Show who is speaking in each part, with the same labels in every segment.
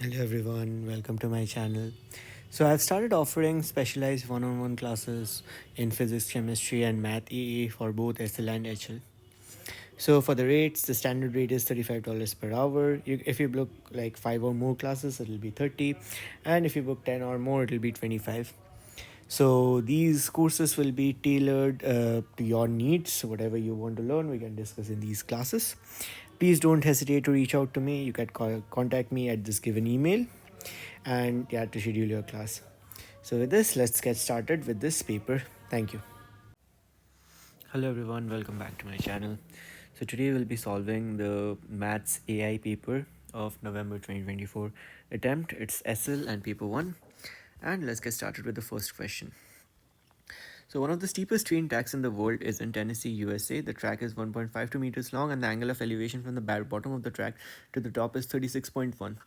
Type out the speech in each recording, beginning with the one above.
Speaker 1: Hello everyone, welcome to my channel. So I've started offering specialized one-on-one classes in physics, chemistry and math EE for both SL and HL. So for the rates, the standard rate is $35 per hour. If you book like 5 or more classes, it'll be 30, and if you book 10 or more, it'll be 25. So these courses will be tailored to your needs. Whatever you want to learn, we can discuss in these classes. Please don't hesitate to reach out to me. You can contact me at this given email and yeah, to schedule your class. So with this, let's get started with this paper. Thank you. Hello everyone, welcome back to my channel. So today we'll be solving the maths AI paper of November 2024 attempt. It's SL and paper 1. And let's get started with the first question. So one of the steepest train tracks in the world is in Tennessee, USA. The track is 1.52 meters long and the angle of elevation from the bottom of the track to the top is 36.1.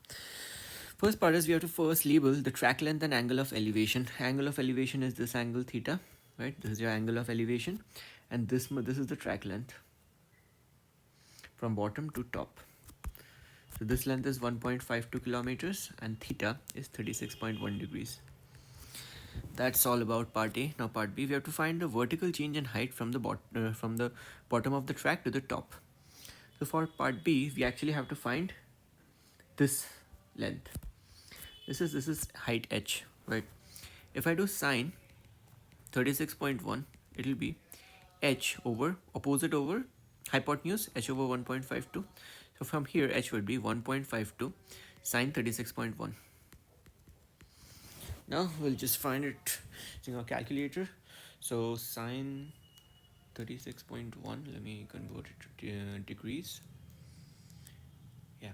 Speaker 1: First part is we have to first label the track length and angle of elevation. Angle of elevation is this angle theta, right? This is your angle of elevation, and this is the track length from bottom to top. So this length is 1.52 kilometers and theta is 36.1 degrees. That's all about part A. Now part B, we have to find the vertical change in height from the bottom of the track to the top. So for part B, we actually have to find this length. This is height h, right? If I do sine 36.1, it will be h over opposite over hypotenuse, h over 1.52. So from here h would be 1.52 sine 36.1. Now we'll just find it using our calculator. So sine 36.1, let me convert it to degrees. Yeah,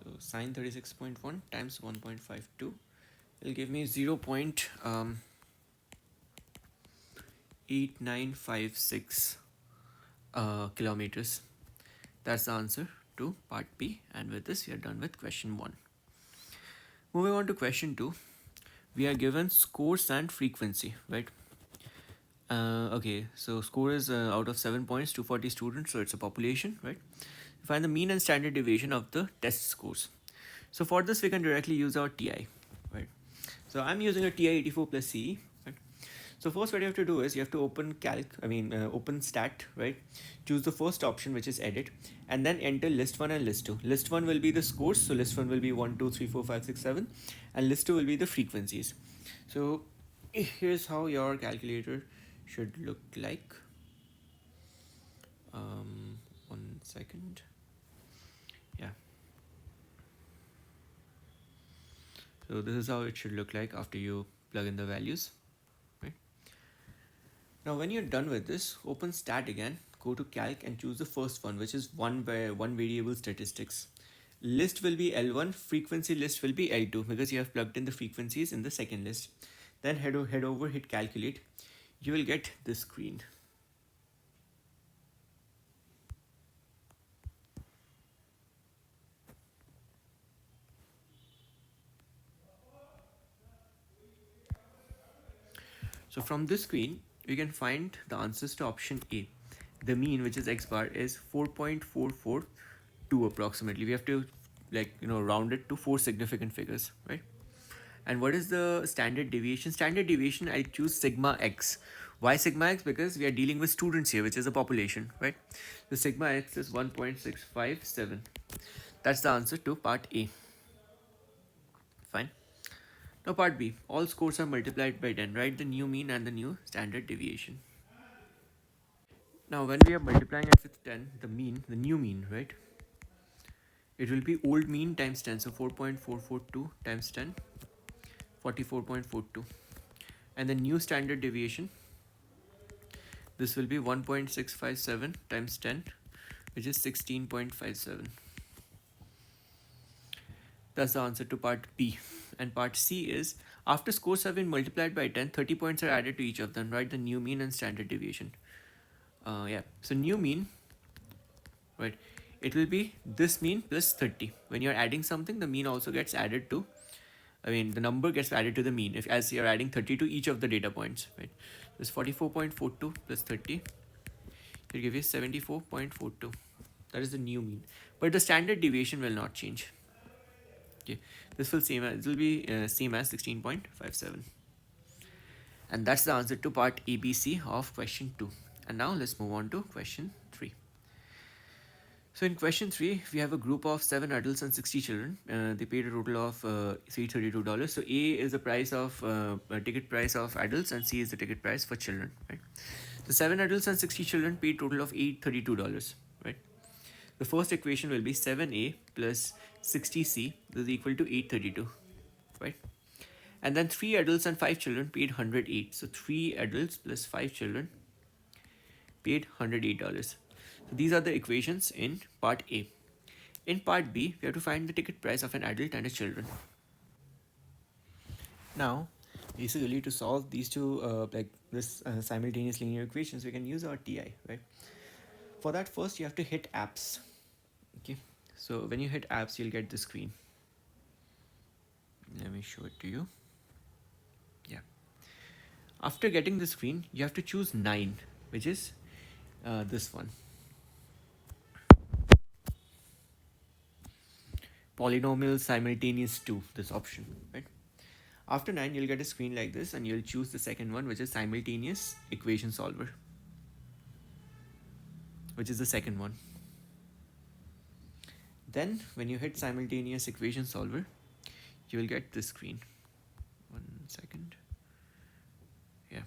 Speaker 1: so sine 36.1 times 1.52 will give me 0.8956 kilometers. That's the answer to part B, and with this we are done with question 1. Moving on to question 2, we are given scores and frequency, right? Okay, so score is out of 7 points, 240 students, so it's a population, right? Find the mean and standard deviation of the test scores. So for this, we can directly use our TI, right? So I'm using a TI 84 plus CE, right? So first what you have to do is you have to open stat, right? Choose the first option, which is edit, and then enter list 1 and list 2. List 1 will be the scores, so list 1 will be 1, 2, 3, 4, 5, 6, 7, and list 2 will be the frequencies. So here's how your calculator should look like. 1 second. Yeah. So this is how it should look like after you plug in the values, right? Now when you're done with this, open stat again, go to calc and choose the first one, which is one variable statistics. List will be L1, frequency list will be L2 because you have plugged in the frequencies in the second list. Then head over, hit calculate. You will get this screen. So from this screen, we can find the answers to option A. The mean, which is x bar, is 4.442 approximately. We have to round it to 4 significant figures, right? And what is the standard deviation? Standard deviation, I choose sigma x. Why sigma x? Because we are dealing with students here, which is a population, right? The sigma x is 1.657. That's the answer to part A. Fine. Now part B, all scores are multiplied by 10, right? The new mean and the new standard deviation. Now when we are multiplying it with 10, the new mean, right? It will be old mean times 10, so 4.442 times 10, 44.42. And the new standard deviation, this will be 1.657 times 10, which is 16.57. That's the answer to part B. And part C is, after scores have been multiplied by 10, 30 points are added to each of them, right? The new mean and standard deviation. Yeah, so new mean, right? It will be this mean plus 30. When you're adding something, the mean also gets added to, the number gets added to the mean as you're adding 30 to each of the data points, right? This 44.42 plus 30 will give you 74.42. That is the new mean. But the standard deviation will not change. Okay, this will same as, it will be same as 16.57. And that's the answer to part ABC of question 2. And now let's move on to question 3. So in question 3, we have a group of 7 adults and 60 children. They paid a total of $332. So A is the price of ticket price of adults, and C is the ticket price for children. Right. So 7 adults and 60 children paid total of $832. Right. The first equation will be 7A plus 60C. This is equal to 832. Right. And then 3 adults and 5 children paid 108. So 3 adults plus 5 children paid $108. So these are the equations in part A. In part B, we have to find the ticket price of an adult and a children. Now, basically to solve these two simultaneous linear equations, we can use our TI, right? For that, first you have to hit apps. Okay, so when you hit apps, you'll get the screen. Let me show it to you. Yeah. After getting the screen, you have to choose 9, which is this one. Polynomial simultaneous 2, this option, right? After 9, you'll get a screen like this, and you'll choose the second one, which is simultaneous equation solver, which is the second one. Then when you hit simultaneous equation solver, you will get this screen. 1 second. Yeah.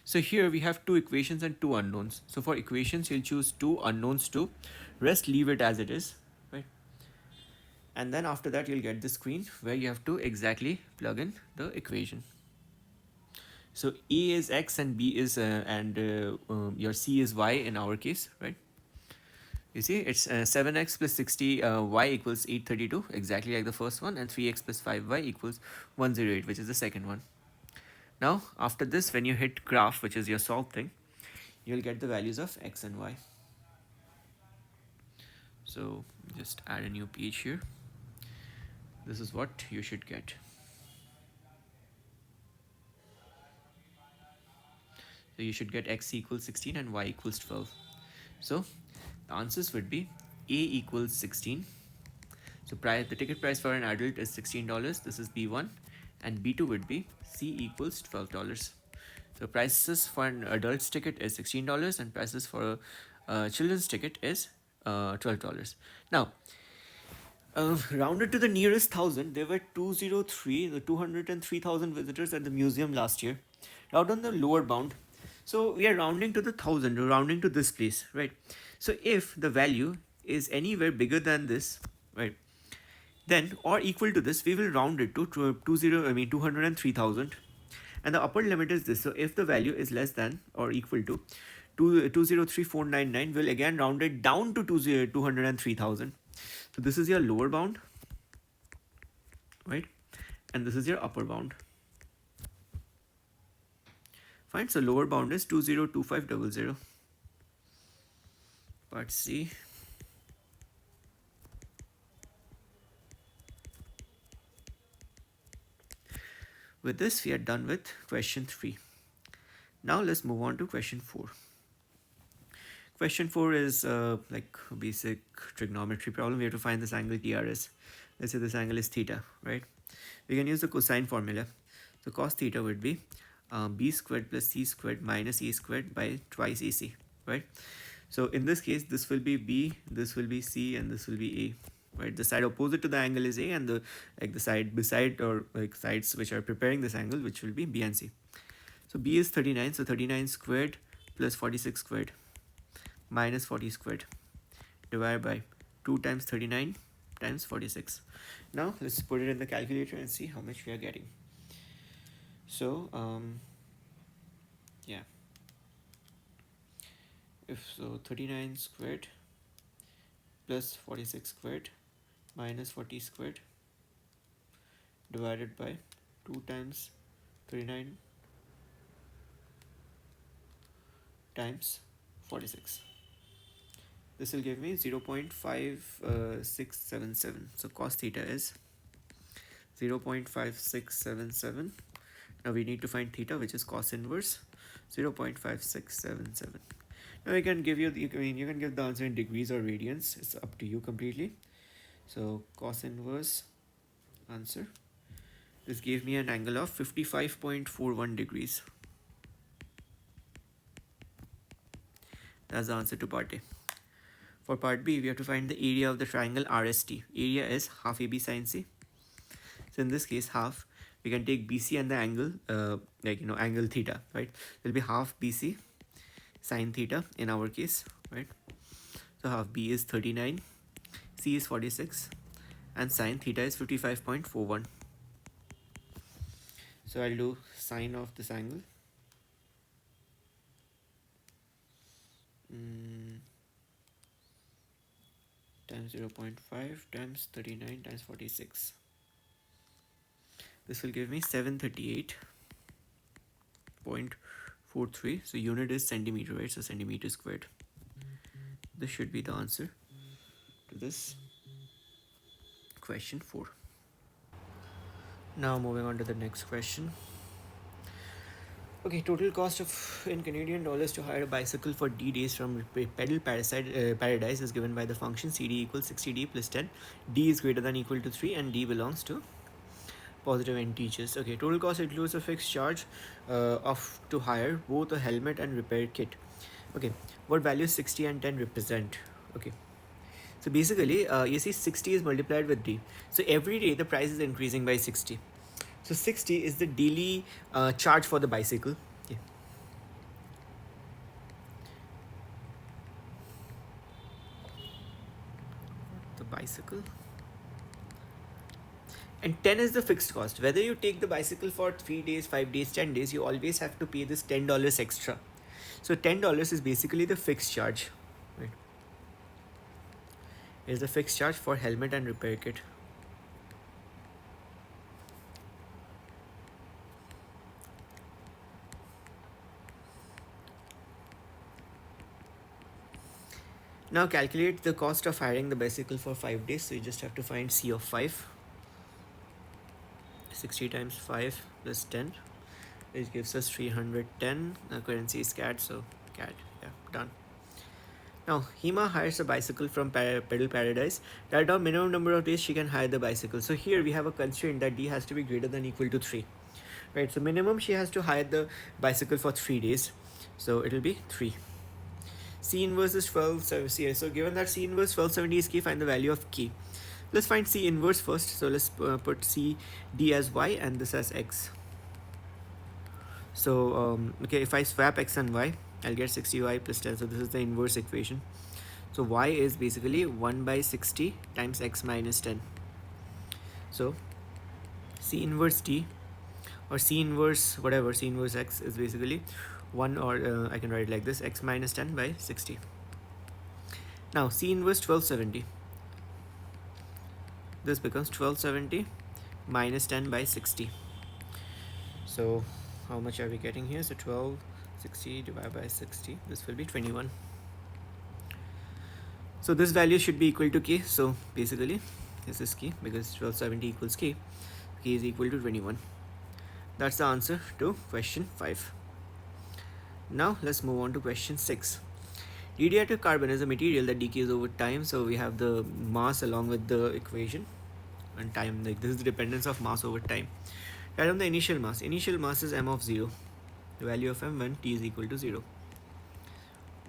Speaker 1: So here we have 2 equations and 2 unknowns. So for equations, you'll choose 2, unknowns 2. Rest leave it as it is, right? And then after that, you'll get the screen where you have to exactly plug in the equation. So A is X and B is your C is Y in our case, right? You see, it's 7x plus 60 y equals 832, exactly like the first one, and 3x plus 5y equals 108, which is the second one. Now, after this, when you hit graph, which is your solve thing, you'll get the values of x and y. So just add a new page here. This is what you should get. So you should get x equals 16 and y equals 12. So the answers would be A equals 16. So the ticket price for an adult is $16. This is B1. And B2 would be C equals $12. So prices for an adult's ticket is $16 and prices for a children's ticket is $12. Now, rounded to the nearest thousand, there were 203,000 visitors at the museum last year. Round on the lower bound. So we are rounding to the thousand, rounding to this place, right? So if the value is anywhere bigger than this, right, then or equal to this, we will round it to 203,000, and the upper limit is this. So if the value is less than or equal to 203,499, we'll again round it down to 203,000. So this is your lower bound, right, and this is your upper bound. Fine. So lower bound is 202500. Part C. With this, we are done with question 3. Now let's move on to question 4. Question 4 is like a basic trigonometry problem. We have to find this angle TRS. Let's say this angle is theta, right? We can use the cosine formula. So cos theta would be b squared plus c squared minus a squared by twice ac, right? So in this case, this will be b, this will be c, and this will be a. Right, the side opposite to the angle is A, and the side beside, or like sides which are preparing this angle, which will be B and C. So B is 39, so 39 squared plus 46 squared minus 40 squared divided by 2 times 39 times 46. Now let's put it in the calculator and see how much we are getting. So yeah, if so 39 squared plus 46 squared minus 40 squared divided by 2 times 39 times 46. This will give me 0.5677. So cos theta is 0.5677. Now we need to find theta, which is cos inverse 0.5677. Now you can give you can give the answer in degrees or radians. It's up to you completely. So cos inverse answer. This gave me an angle of 55.41 degrees. That's the answer to part A. For part B, we have to find the area of the triangle RST. Area is half AB sine C. So in this case, half, we can take BC and the angle, angle theta, right? It will be half BC sine theta in our case, right? So half B is 39, C is 46, and sine theta is 55.41. So I'll do sine of this angle. Times 0.5 times 39 times 46. This will give me 738.43. So unit is centimeter, right? So centimeter squared. This should be the answer to this question 4. Now moving on to the next question. Okay, total cost of in Canadian dollars to hire a bicycle for D days from pedal paradise is given by the function CD equals 60D plus 10. D is greater than or equal to 3 and D belongs to positive integers. Okay, total cost includes a fixed charge of to hire both a helmet and repair kit. Okay, what values 60 and 10 represent? Okay, so basically you see 60 is multiplied with D. So every day the price is increasing by 60. So 60 is the daily charge for the bicycle. Okay. The bicycle. And 10 is the fixed cost. Whether you take the bicycle for 3 days, 5 days, 10 days, you always have to pay this $10 extra. So $10 is basically the fixed charge. Right? It is the fixed charge for helmet and repair kit. Now calculate the cost of hiring the bicycle for 5 days. So you just have to find C of 5. 60 times 5 plus 10. It gives us 310. Currency is CAD, so CAD. Yeah, done. Now Hema hires a bicycle from Pedal Paradise. Write down minimum number of days she can hire the bicycle. So here we have a constraint that D has to be greater than or equal to 3. Right, so minimum she has to hire the bicycle for 3 days. So it will be 3. C inverse is 1270. So given that C inverse 1270 is key, find the value of K. Let's find C inverse first. So let's put C D as Y and this as X. So okay, if I swap X and Y, I'll get 60Y plus 10. So this is the inverse equation. So Y is basically 1 by 60 times X minus 10. So C inverse D or C inverse whatever, C inverse X is basically 1, or I can write it like this, X minus 10 by 60. Now C inverse 1270. This becomes 1270 minus 10 by 60. So how much are we getting here? So 1260 divided by 60. This will be 21. So this value should be equal to K. So basically this is K because 1270 equals K. K is equal to 21. That's the answer to question 5. Now let's move on to question 6. Radioactive carbon is a material that decays over time. So we have the mass along with the equation and time. Like this is the dependence of mass over time. Write down the initial mass. Initial mass is m of 0. The value of m when t is equal to 0.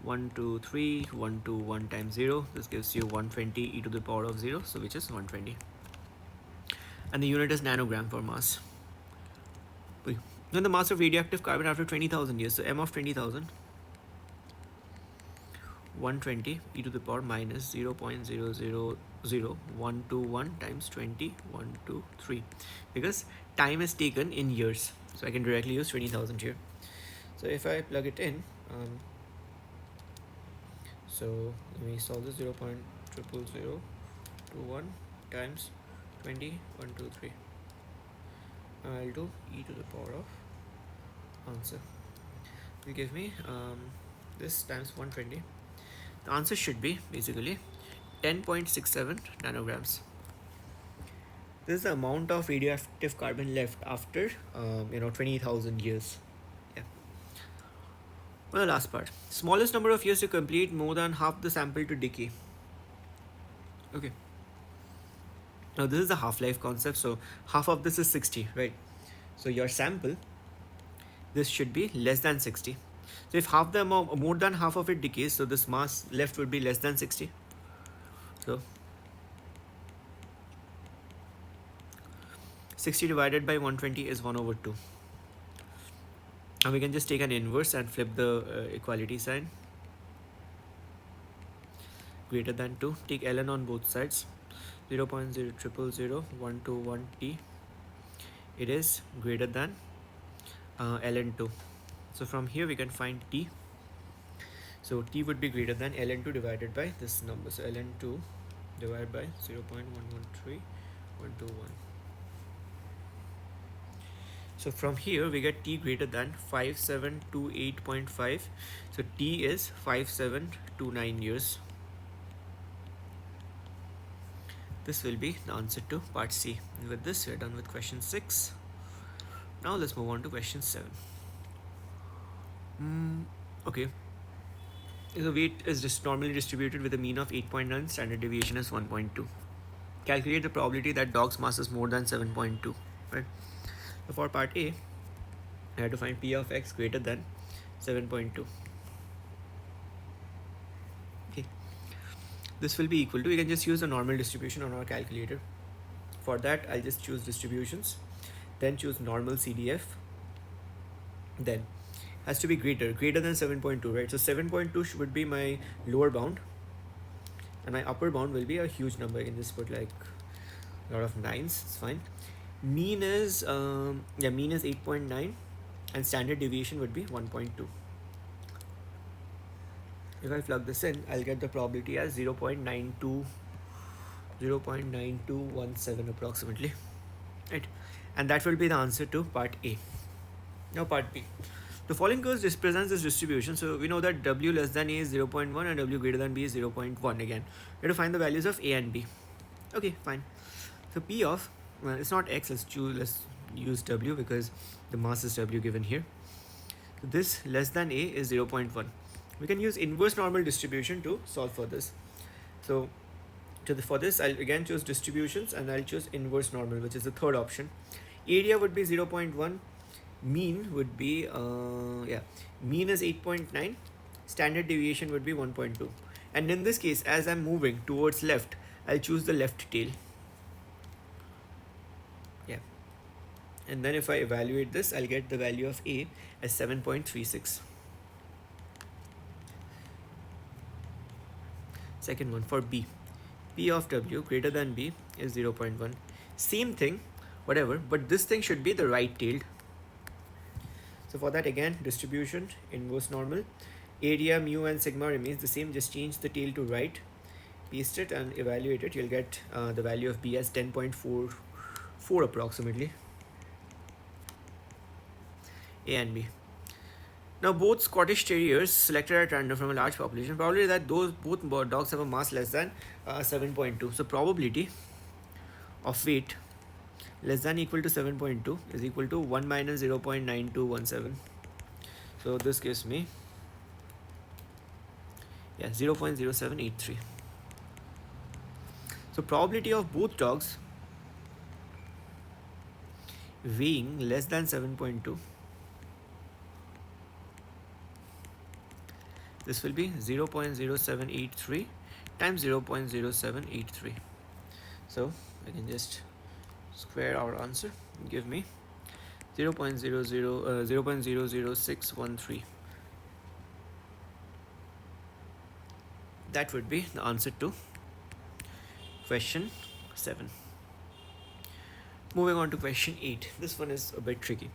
Speaker 1: 1, 2, 3, 1, 2, 1 times 0. This gives you 120 e to the power of 0. So which is 120. And the unit is nanogram for mass. Then the mass of radioactive carbon after 20,000 years. So m of 20,000. 120 e to the power minus 0.000121 times 20, 1, 2, 3. Because time is taken in years. So I can directly use 20,000 here. So if I plug it in, so let me solve this 0.00021 times 20, 1, 2, 3. I'll do e to the power of answer. Will give me this times 120. The answer should be basically 10.67 nanograms. This is the amount of radioactive carbon left after 20,000 years. Yeah. Well, the last part. Smallest number of years to complete more than half the sample to decay. Okay. Now this is the half-life concept, so half of this is 60, right? So your sample, this should be less than 60. So if half the amount, more than half of it decays, so this mass left would be less than 60. So 60 divided by 120 is 1/2. And we can just take an inverse and flip the equality sign. Greater than 2. Take ln on both sides. 0.0000121 t. It is greater than ln 2. So from here we can find t. So t would be greater than ln 2 divided by this number. So ln 2 divided by 0.113121. So from here we get t greater than 5728.5. So t is 5729 years. This will be the answer to part C. And with this, we are done with question 6. Now let's move on to question 7. Okay. The weight is normally distributed with a mean of 8.9, standard deviation is 1.2. Calculate the probability that dog's mass is more than 7.2. Right. So for part A, I have to find P of X greater than 7.2. Okay. This will be equal to, we can just use a normal distribution on our calculator. For that, I'll just choose distributions, then choose normal CDF, then has to be greater than 7.2, right? So 7.2 would be my lower bound, and my upper bound will be a huge number. I can just put like a lot of 9s, it's fine. Mean is 8.9, and standard deviation would be 1.2. If I plug this in, I'll get the probability as 0.9217 approximately, right? And that will be the answer to part A. Now part B. The following curve represents this distribution. So we know that W less than A is 0.1 and W greater than B is 0.1 again. We have to find the values of A and B. Okay, fine. So P of, well, it's not X, let's use W because the mass is W given here. So this less than A is 0.1. We can use inverse normal distribution to solve for this. So for this, I'll again choose distributions and I'll choose inverse normal, which is the third option. Area would be 0.1. Mean would be, mean is 8.9. Standard deviation would be 1.2. And in this case, as I'm moving towards left, I'll choose the left tail. Yeah. And then if I evaluate this, I'll get the value of A as 7.36. Second one, for B. P of W greater than B is 0.1. Same thing, whatever, but this thing should be the right-tailed. So for that, again, distribution, inverse normal. Area, mu and sigma remains the same, just change the tail to right, paste it and evaluate it. You'll get the value of B as 10.44 approximately. A and B. Now both Scottish Terriers selected at random from a large population, probably that both dogs have a mass less than 7.2. So probability of weight less than equal to 7.2 is equal to 1 minus 0.9217. So this gives me 0.0783. So probability of both dogs weighing less than 7.2, this will be 0.0783 times 0.0783. So I can just square our answer and give me 0.00613. That would be the answer to question 7. Moving on to question 8. This one is a bit tricky.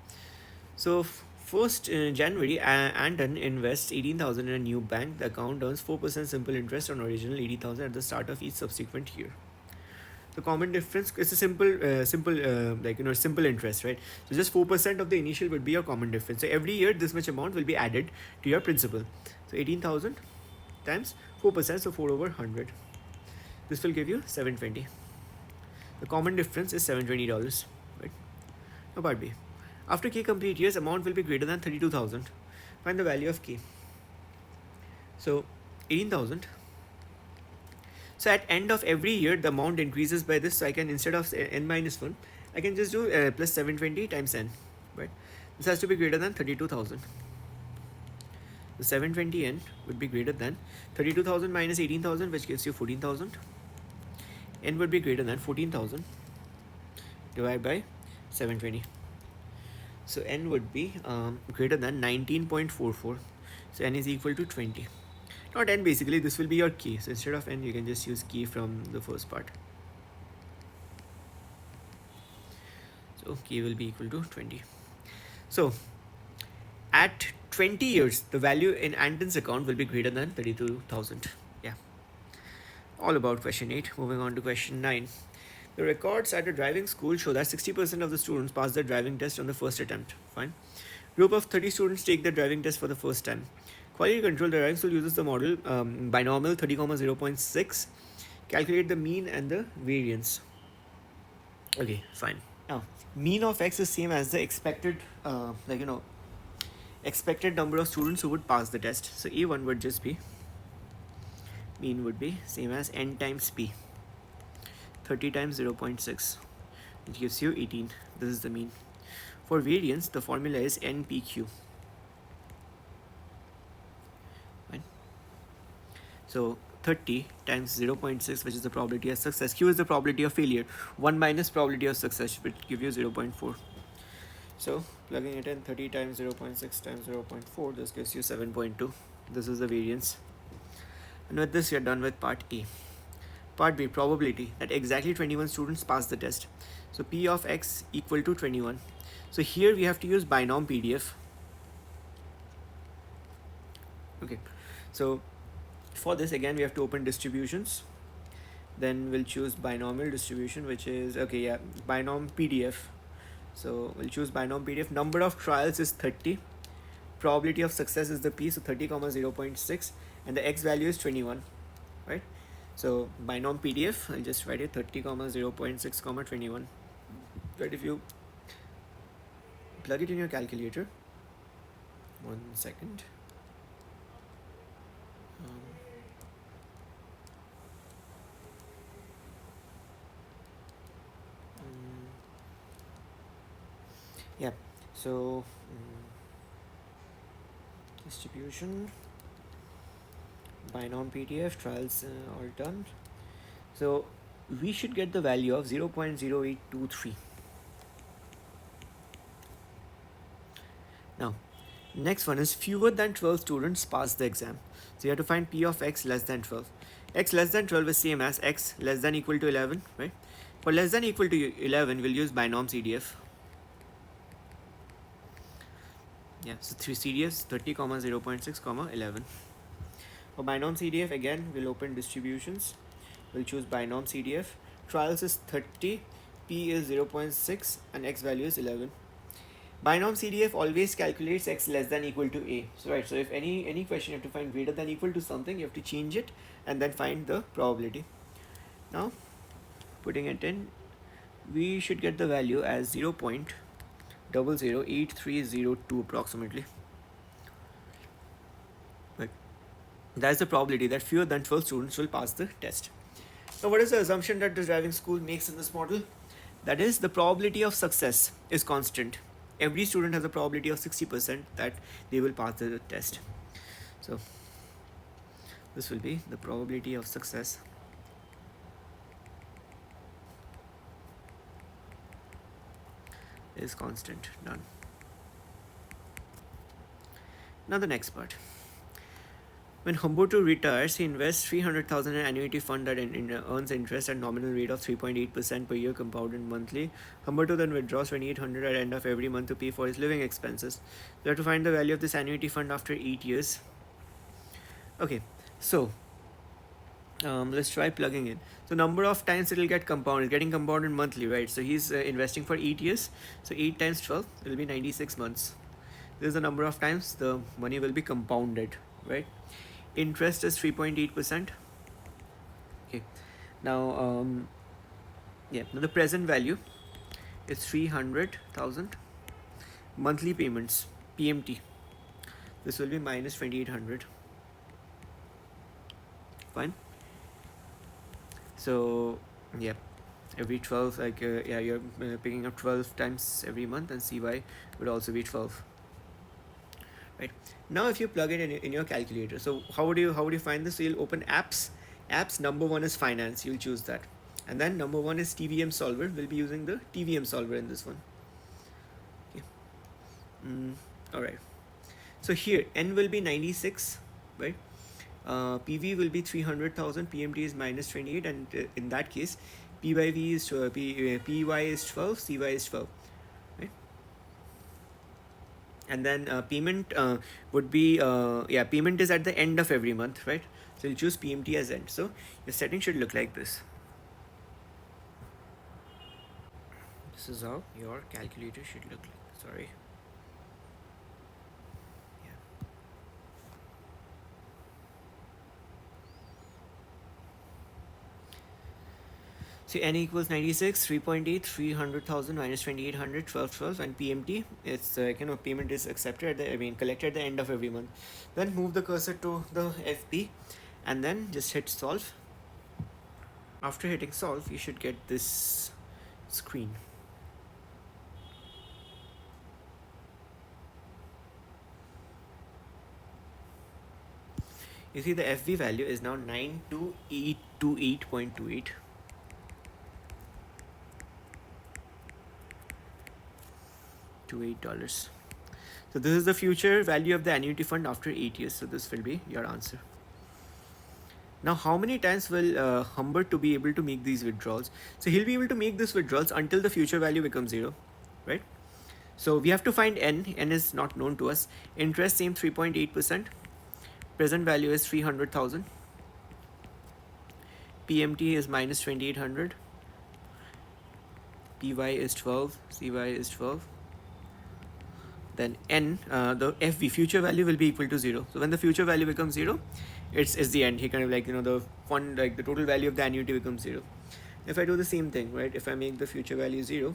Speaker 1: So first January, Anton invests 18,000 in a new bank. The account earns 4% simple interest on original 80,000 at the start of each subsequent year. The common difference is a simple interest, right? So just 4% of the initial would be your common difference. So every year this much amount will be added to your principal. So 18,000 times 4%, so 4 over 100. This will give you 720. The common difference is $720, right? Now part B. After K complete years, amount will be greater than 32,000. Find the value of K. So 18,000. So at end of every year, the amount increases by this. So I can, instead of n minus 1, I can just do plus 720 times n, right? This has to be greater than 32,000. The 720n would be greater than 32,000 minus 18,000, which gives you 14,000. N would be greater than 14,000 divided by 720. So n would be greater than 19.44. So n is equal to 20. Not n, basically this will be your key. So instead of n, you can just use key from the first part. So key will be equal to 20. So at 20 years, the value in Anton's account will be greater than 32,000. Yeah. All about question 8. Moving on to question 9. The records at a driving school show that 60% of the students pass the driving test on the first attempt. Fine. Group of 30 students take the driving test for the first time. Quality control, the driving school uses the model binomial 30,0.6. Calculate the mean and the variance. Okay, fine. Now, mean of x is same as the expected, expected number of students who would pass the test. So A1 would just be, mean would be same as n times p. 30 times 0.6, which gives you 18. This is the mean. For variance, the formula is npq. Fine. So 30 times 0.6, which is the probability of success. Q is the probability of failure. 1 minus probability of success will give you 0.4. So plugging it in, 30 times 0.6 times 0.4, this gives you 7.2. This is the variance. And with this, you're done with part A. Part B, probability that exactly 21 students pass the test. So P of x equal to 21. So here we have to use binom PDF. Okay, so for this, again, we have to open distributions. Then we'll choose binomial distribution, which is, okay, yeah, binom PDF. So we'll choose binom PDF. Number of trials is 30. Probability of success is the P, so 30, 0.6. And the x value is 21, right? So binom PDF, I'll just write it 30, 0.6, 21. Right, if you plug it in your calculator, 1 second. Yeah, so distribution, binom PDF, trials all done. So we should get the value of 0.0823. Now, next one is fewer than 12 students pass the exam. So you have to find P of x less than 12. X less than 12 is same as x less than equal to 11, right? For less than equal to 11, we'll use binom CDF. Yeah, so 3 CDF 30, 0.6, 11. For binom CDF, again, we'll open distributions. We'll choose binom CDF. Trials is 30, P is 0.6, and x value is 11. Binom CDF always calculates x less than equal to a. So right, so if any question you have to find greater than equal to something, you have to change it and then find the probability. Now, putting it in, we should get the value as 0.008302 approximately. Right. That's the probability that fewer than 12 students will pass the test. Now, what is the assumption that the driving school makes in this model? That is, the probability of success is constant. Every student has a probability of 60% that they will pass the test. So this will be the probability of success is constant. Done. Now the next part. When Humberto retires, he invests 300,000 in annuity fund that earns interest at nominal rate of 3.8% per year compounded monthly. Humberto then withdraws 2,800 at the end of every month to pay for his living expenses. We have to find the value of this annuity fund after 8 years. Okay, so let's try plugging in. So number of times it will get compounded, getting compounded monthly, right? So he's investing for 8 years. So 8 times 12 will be 96 months. This is the number of times the money will be compounded, right? Interest is 3.8%. Okay, now now the present value is 300,000. Monthly payments, PMT, this will be minus 2,800. Fine. So yeah, every 12, like yeah, you're picking up 12 times every month, and CY would also be 12. Right. Now if you plug it in your calculator, so how would you find this? So you'll open apps. Number one is finance, you'll choose that, and then number one is TVM solver. We'll be using the TVM solver in this one. Okay. All right. So here n will be 96, right? PV will be 300,000, PMT is minus 28, and in that case, P by V is PY is 12, CY is 12, right? And then payment would be yeah, payment is at the end of every month, right? So you'll choose PMT as end. So your setting should look like this. This is how your calculator should look like. Sorry. So n equals 96, 3.8, 300,000 minus 2800, 12, and PMT. It's payment is accepted collected at the end of every month. Then move the cursor to the FB, and then just hit solve. After hitting solve, you should get this screen. You see the FB value is now 9228.28. $8. So this is the future value of the annuity fund after 8 years. So this will be your answer. Now, how many times will Humbert to be able to make these withdrawals? So he'll be able to make these withdrawals until the future value becomes 0, right? So we have to find n. N is not known to us. Interest same 3.8%. Present value is 300,000. PMT is minus 2800. PY is 12. CY is 12. Then n, the FV future value will be equal to 0. So when the future value becomes 0, it's the end. He kind of the fund, like the total value of the annuity becomes 0. If I do the same thing, right, if I make the future value 0,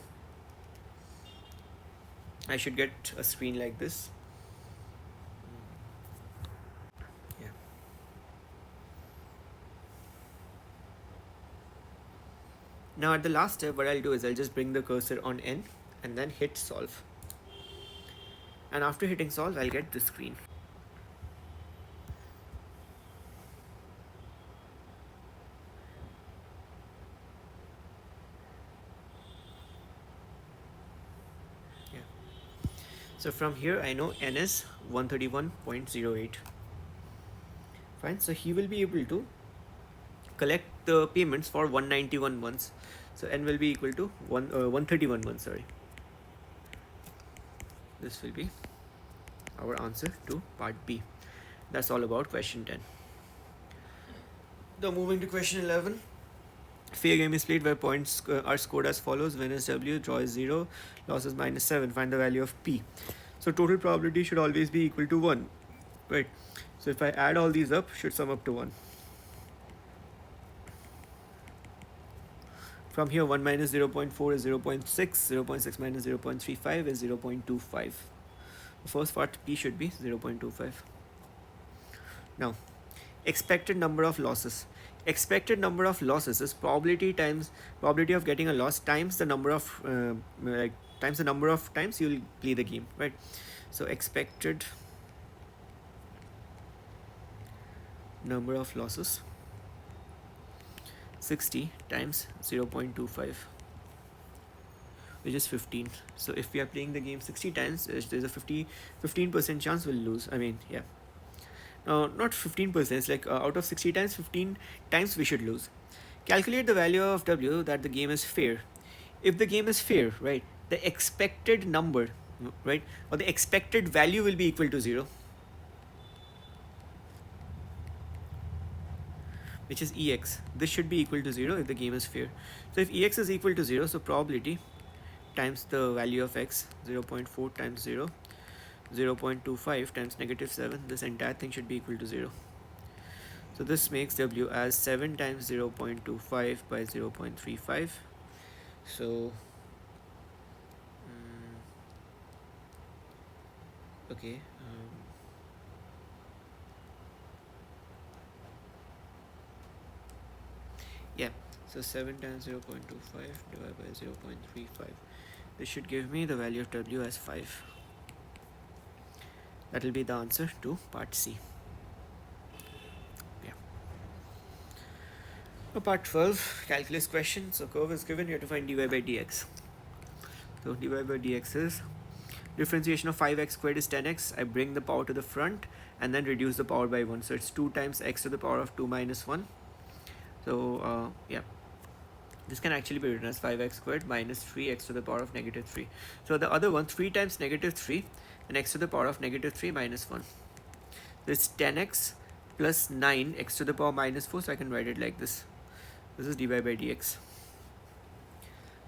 Speaker 1: I should get a screen like this. Yeah. Now at the last step, what I'll do is I'll just bring the cursor on n and then hit solve. And after hitting solve, I'll get this screen. Yeah. So from here, I know n is 131.08. Fine. So he will be able to collect the payments for 191 months. So n will be equal to 131 months. Sorry. This will be our answer to part B. That's all about question 10. Now moving to question 11. Fair game is played where points are scored as follows: win is W, draw is 0, loss is minus 7. Find the value of P. So total probability should always be equal to 1, right? So if I add all these up, should sum up to 1. From here, 1 minus 0.4 is 0.6, 0.6 minus 0.35 is 0.25. The first part P should be 0.25. Now, expected number of losses. Expected number of losses is probability of getting a loss times the number of times you'll play the game, right? So expected number of losses 60 times 0.25, which is 15. So if we are playing the game 60 times, there's a 15% chance we'll lose. Yeah. Not 15%, it's like out of 60 times, 15 times we should lose. Calculate the value of W that the game is fair. If the game is fair, right, the expected number, right, or the expected value will be equal to 0, which is EX. This should be equal to 0 if the game is fair. So if EX is equal to 0, so probability times the value of X, 0.4 times 0, 0.25 times negative 7, this entire thing should be equal to 0. So this makes W as 7 times 0.25 by 0.35. So okay, yeah, So 7 times 0.25 divided by 0.35. This should give me the value of W as 5. That will be the answer to part C. Yeah. Now part 12, calculus question. So curve is given, you have to find dy by dx. So dy by dx is differentiation of 5x squared is 10x. I bring the power to the front and then reduce the power by 1. So it's 2 times x to the power of 2 minus 1. So yeah, this can actually be written as 5x squared minus 3x to the power of negative 3. So the other one, 3 times negative 3 and x to the power of negative 3 minus 1. So it's 10x plus 9 x to the power minus 4. So I can write it like this. This is dy by dx.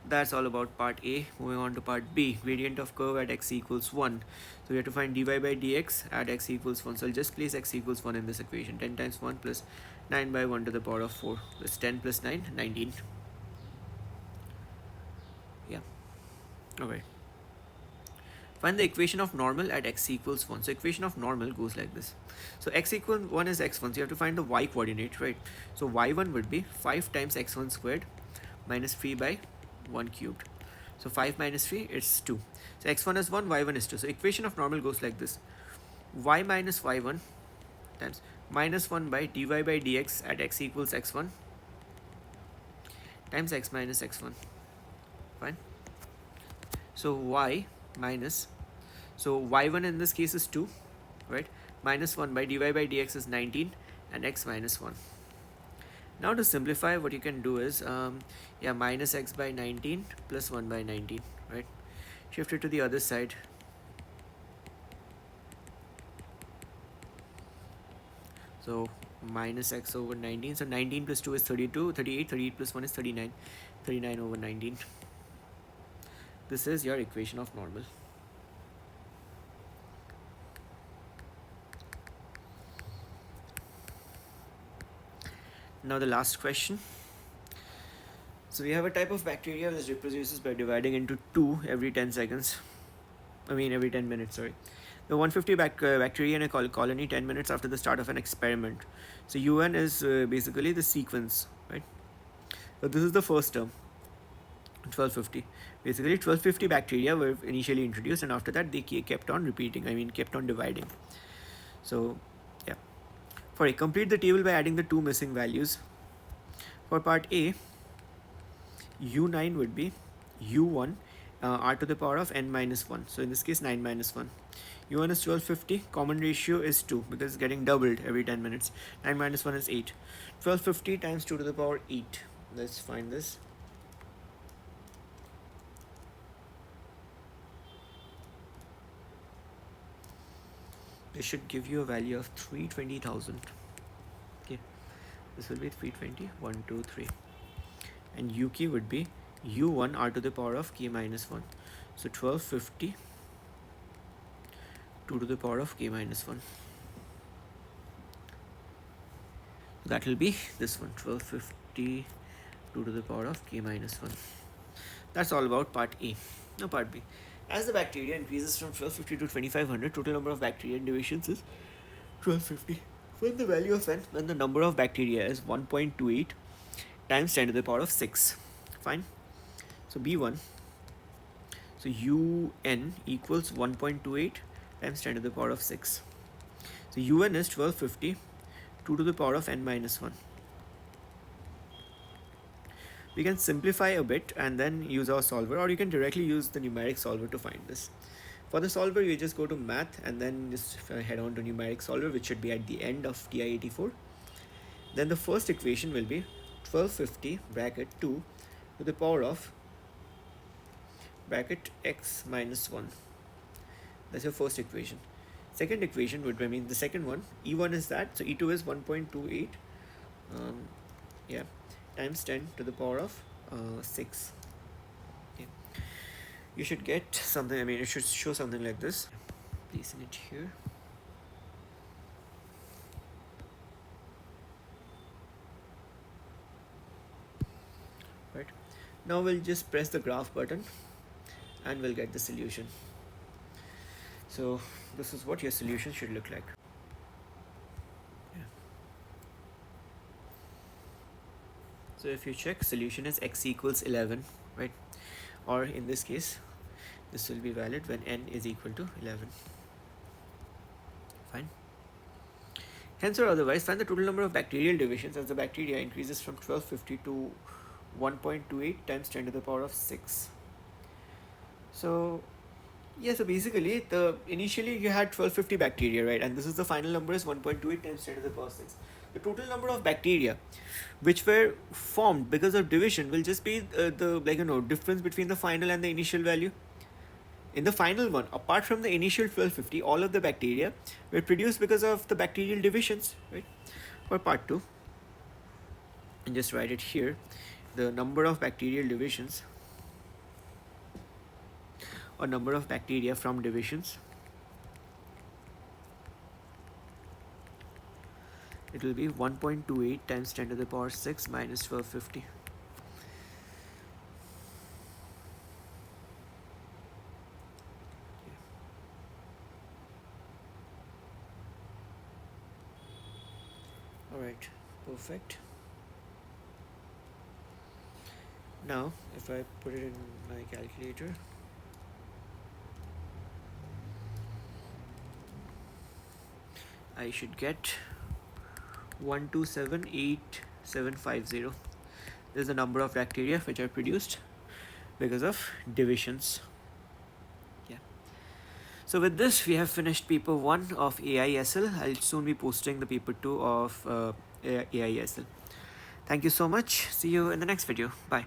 Speaker 1: That's all about part A. Moving on to part B, gradient of curve at x equals 1. So we have to find dy by dx at x equals 1. So I'll just place x equals 1 in this equation. 10 times 1 plus 9 by 1 to the power of 4. That's 10 plus 9, 19. Yeah. Alright. Find the equation of normal at x equals 1. So equation of normal goes like this. So x equals 1 is x1. So you have to find the y coordinate, right? So y1 would be 5 times x1 squared minus 3 by 1 cubed. So 5 minus 3, it's 2. So x1 is 1, y1 is 2. So equation of normal goes like this. Y minus y1 times minus 1 by dy by dx at x equals x1 times x minus x1. Fine. So y minus, so y1 in this case is 2, right? Minus 1 by dy by dx is 19 and x minus 1. Now to simplify, what you can do is minus x by 19 plus 1 by 19, right? Shift it to the other side. So minus x over 19. So 19 plus 2 is 32, 38, 38 plus 1 is 39, 39 over 19. This is your equation of normal. Now the last question. So we have a type of bacteria which reproduces by dividing into 2 every 10 seconds. Every 10 minutes, sorry. The 150 bacteria in a colony 10 minutes after the start of an experiment. So UN is basically the sequence, right? So this is the first term, 1250. Basically 1250 bacteria were initially introduced, and after that they kept on repeating, kept on dividing. So yeah. For A, complete the table by adding the 2 missing values. For part A, U9 would be U1 r to the power of n minus 1. So in this case 9 minus 1. U1 is 1250, common ratio is 2 because it's getting doubled every 10 minutes. 9 minus 1 is 8. 1250 times 2 to the power 8. Let's find this. This should give you a value of 320,000. Okay, this will be 320, 1, 2, 3. And U key would be U1 r to the power of k minus 1. So 1250, 2 to the power of k minus 1. So that will be this one, 1250, 2 to the power of k minus 1. That's all about part A. Now part B. As the bacteria increases from 1250 to 2500, total number of bacteria in divisions is 1250. When the value of n, when the number of bacteria is 1.28 times 10 to the power of 6. Fine. So B1. So UN equals 1.28 times 10 to the power of 6. So UN is 1250, 2 to the power of n minus 1. We can simplify a bit and then use our solver, or you can directly use the numeric solver to find this. For the solver, you just go to math and then just head on to numeric solver, which should be at the end of TI-84. Then the first equation will be 1250 bracket 2 to the power of bracket x minus 1. That's your first equation. Second equation would be, the second one, E1 is that, so E2 is 1.28 times 10 to the power of 6. Okay. You should get something, it should show something like this. Placing it here. Right. Now we'll just press the graph button and we'll get the solution. So this is what your solution should look like. So if you check, solution is x equals 11, right? Or in this case, this will be valid when n is equal to 11. Fine. Hence or otherwise, find the total number of bacterial divisions as the bacteria increases from 1250 to 1.28 times 10 to the power of 6. So yeah, so basically initially you had 1250 bacteria, right? And this is the final number is 1.28 times 10 to the power 6. The total number of bacteria which were formed because of division will just be the difference between the final and the initial value. In the final one, apart from the initial 1250, all of the bacteria were produced because of the bacterial divisions, right? For part 2, and just write it here, the number of bacterial divisions or number of bacteria from divisions, it will be 1.28 times 10 to the power 6 minus 1250. Alright, perfect. Now, if I put it in my calculator, I should get 1278750. This is the number of bacteria which are produced because of divisions. Yeah. So with this, we have finished paper 1 of AISL. I'll soon be posting the paper 2 of AISL. Thank you so much. See you in the next video. Bye.